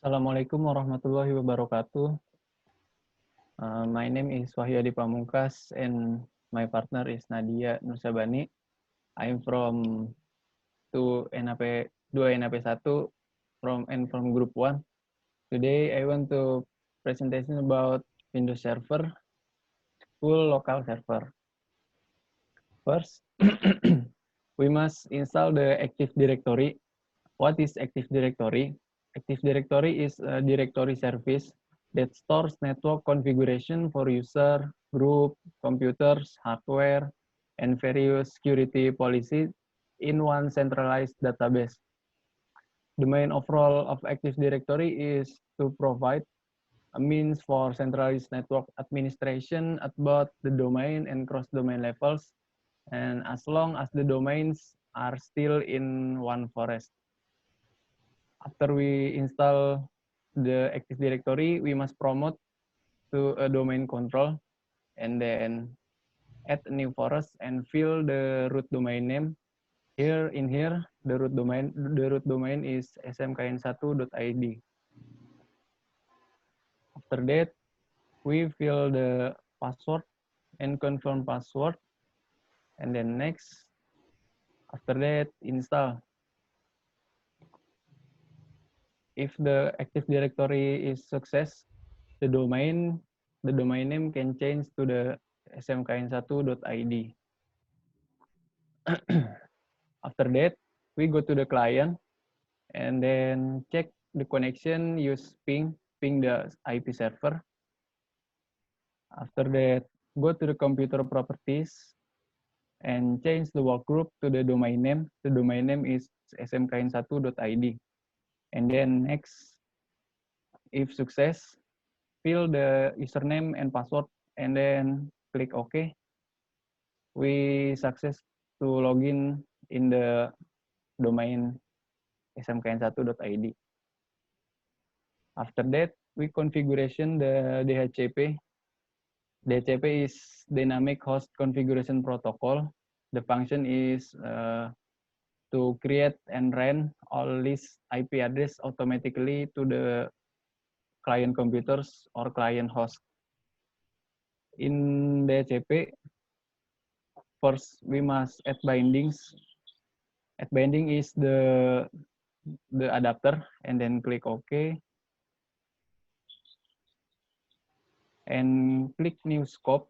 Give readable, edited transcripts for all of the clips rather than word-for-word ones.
Assalamualaikum warahmatullahi wabarakatuh. My name is Wahyudi Pamungkas and my partner is Nadia Nursabani. I'm from 2 NAP 1 from group 1. Today I want to presentation about Windows Server, full local server. First, we must install the Active Directory. What is Active Directory? Active Directory is a directory service that stores network configuration for user, group, computers, hardware, and various security policies in one centralized database. The main overall of Active Directory is to provide a means for centralized network administration at both the domain and cross-domain levels, and as long as the domains are still in one forest. After we install the Active Directory, we must promote to a domain control and then add a new forest and fill the root domain name. Here, the root domain is smkn1.id. After that, we fill the password and confirm password, and then next. After that, install. If the Active Directory is success, the domain name can change to the smkn1.id. After that, we go to the client and then check the connection, use ping the IP server. After that, go to the computer properties and change the workgroup to the domain name. The domain name is smkn1.id. And then next, if success, fill the username and password and then click OK. We success to login in the domain smkn1.id. After that, we configuration the DHCP. DHCP is Dynamic Host Configuration Protocol. The function is to create and run all list IP address automatically to the client computers or client host. In DHCP, first we must add bindings. Add binding is the adapter, and then click OK. And click new scope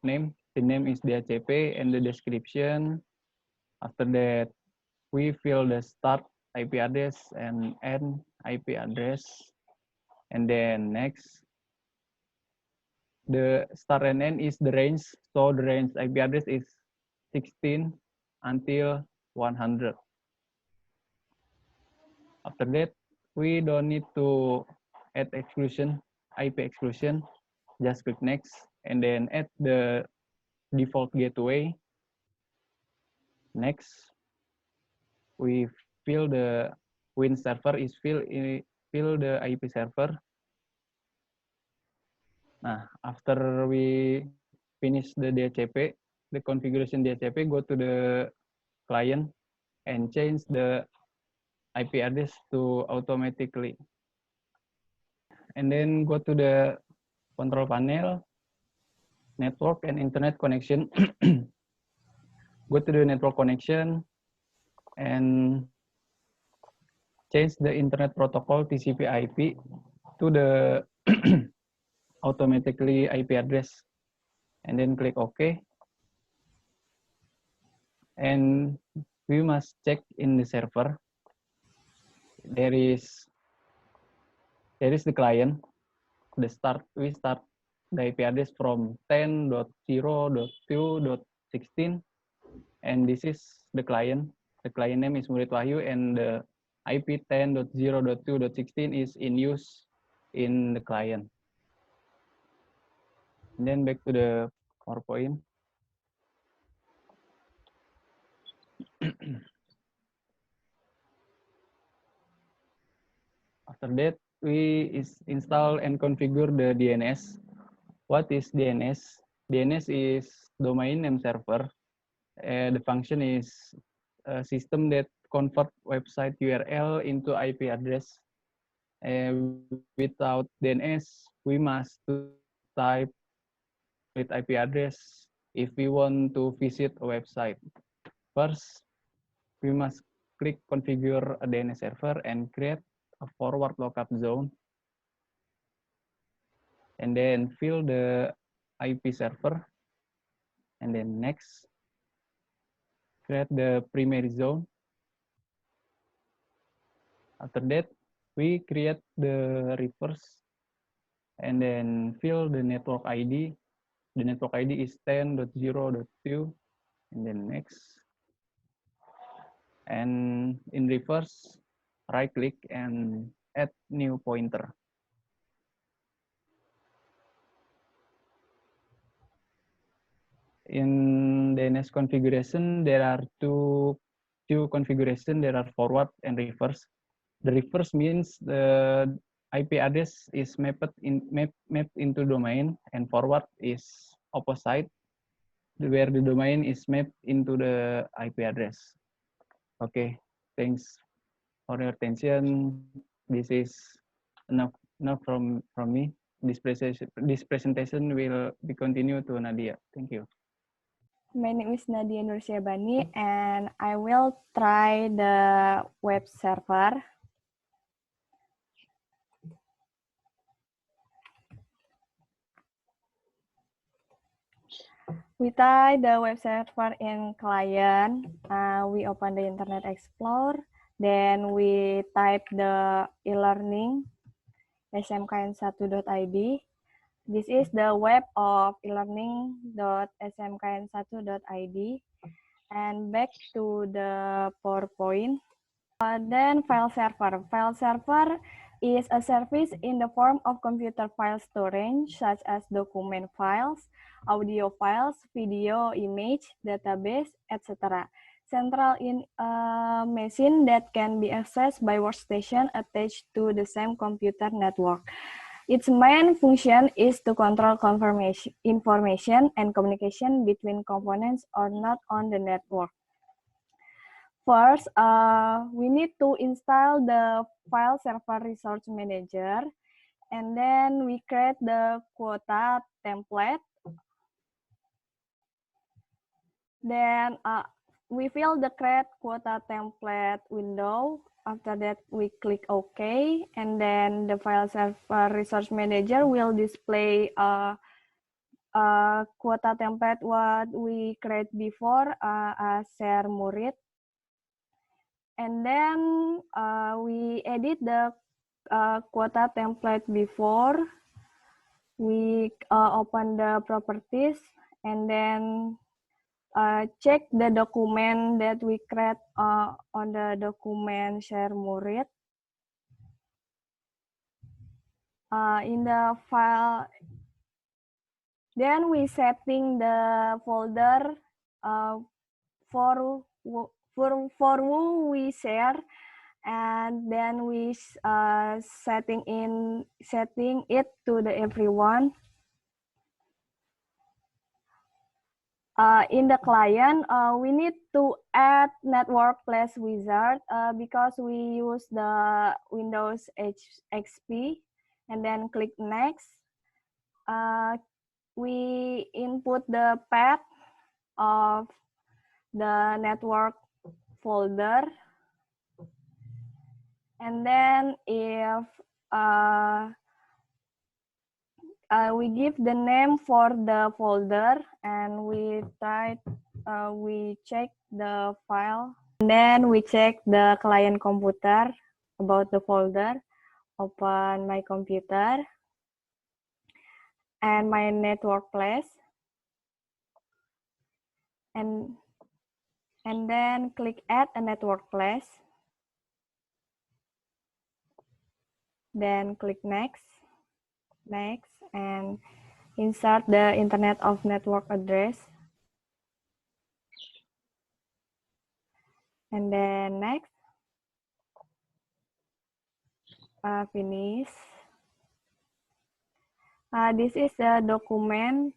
name. The name is DHCP and the description. After that, we fill the start IP address and end IP address. And then next, the start and end is the range. So the range IP address is 16 until 100. After that, we don't need to add exclusion, IP exclusion. Just click next and then add the default gateway. Next, we fill the Win server is fill the IP server. Nah, after we finish the DHCP, the configuration DHCP, go to the client and change the IP address to automatically. And then go to the control panel, network and internet connection. Go to the network connection and change the internet protocol TCP IP to the automatically IP address, and then click OK. And we must check in the server. There is the client. We start the IP address from 10.0.2.16, and this is the client. The client name is Murid Wahyu, and the IP 10.0.2.16 is in use in the client. And then back to the PowerPoint. After that, we install and configure the DNS. What is DNS? DNS is domain name server. The function is a system that convert website URL into IP address. Without DNS, we must type with IP address if we want to visit a website. First, we must click configure a DNS server and create a forward lookup zone. And then fill the IP server. And then next, create the primary zone. After that, we create the reverse and then fill the network ID. The network ID is 10.0.2 and then next. And in reverse, right click and add new pointer. In DNS configuration, there are two configuration. There are forward and reverse. The reverse means the IP address is mapped into domain, and forward is opposite, where the domain is mapped into the IP address. Okay, thanks for your attention. This is enough from me. This presentation will be continued to Nadia. Thank you. My name is Nadia Nursyabani, and I will try the web server. We try the web server in client. We open the Internet Explorer. Then we type the e-learning smkn1.id. This is the web of elearning.smkn1.id. And back to the PowerPoint. Then file server. File server is a service in the form of computer file storage, such as document files, audio files, video, image, database, etc. Central in a machine that can be accessed by workstation attached to the same computer network. Its main function is to control information and communication between components or not on the network. First, we need to install the file server resource manager, and then we create the quota template. Then we fill the create quota template window. After that, we click OK, and then the file server resource manager will display a quota template what we create before as share murid. And then we edit the quota template before. We open the properties and then check the document that we create on the document share murid. In the file, then we setting the folder for who we share, and then we setting it to the everyone. In the client, we need to add network place wizard because we use the Windows XP, and then click next. We input the path of the network folder, and then if we give the name for the folder, and we check the file, and then we check the client computer about the folder. Open my computer and my network place, and then click add a network place. Then click next, and insert the Internet of Network address. And then next, finish. This is the document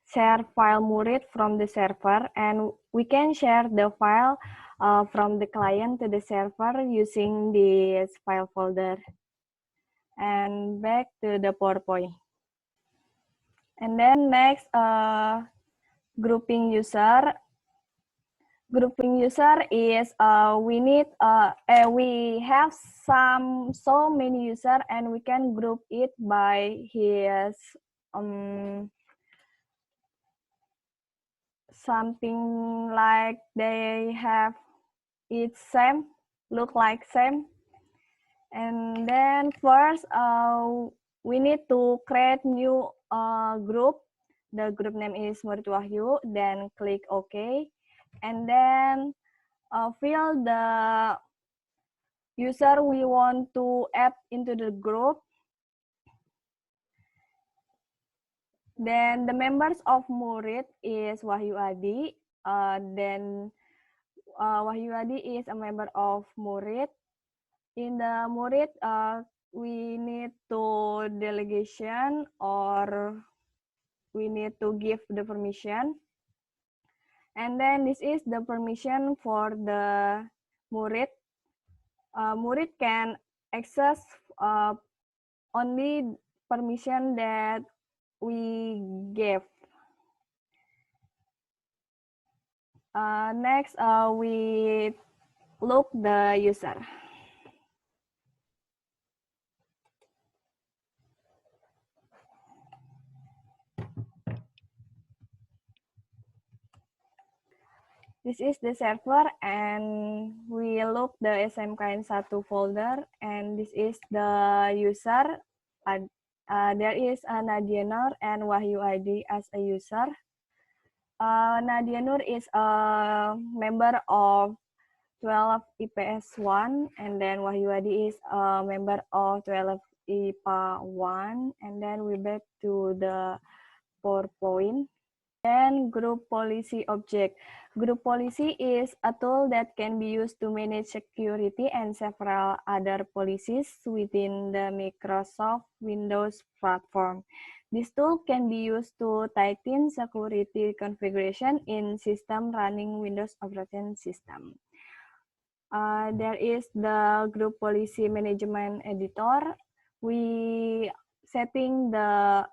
share file Murid from the server, and we can share the file from the client to the server using this file folder. And back to the PowerPoint. And then next, grouping user. Grouping user is we have so many user, and we can group it by his something like they have it same, look like same. And then first we need to create new group. The group name is Murid Wahyu, then click OK. And then fill the user we want to add into the group. Then the members of Murid is Wahyu Adi. Then Wahyu Adi is a member of Murid. In the Murid, we need to delegation or we need to give the permission. And then this is the permission for the Murid. Murid can access only permission that we gave. Next, we look the user. This is the server, and we look the SMKN1 folder, and this is the user. There is Nadia Nur and Wahyu Adi as a user. Nadia Nur is a member of 12 IPS 1, and then Wahyu Adi is a member of 12 IPA 1, and then we back to the PowerPoint. Then group policy object. Group policy is a tool that can be used to manage security and several other policies within the Microsoft Windows platform. This tool can be used to tighten security configuration in system running Windows operating system. There is the group policy management editor. We setting the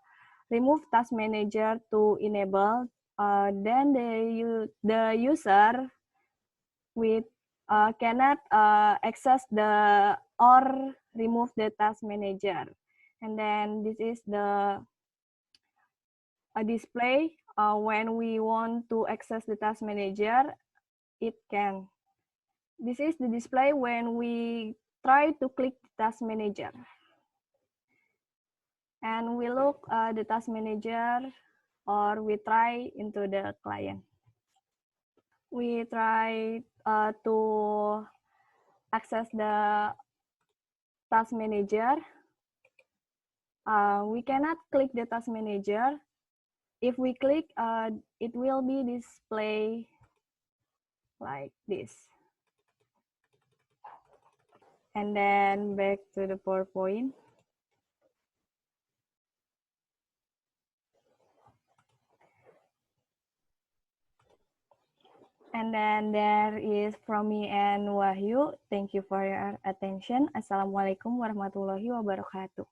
remove task manager to enable. Then the user cannot access the or remove the task manager. And then this is the display when we want to access the task manager, it can. This is the display when we try to click the task manager. And we look the task manager, or we try into the client. We try to access the task manager. We cannot click the task manager. If we click, it will be displayed like this. And then back to the PowerPoint. And then there is from me and Wahyu. Thank you for your attention. Assalamualaikum warahmatullahi wabarakatuh.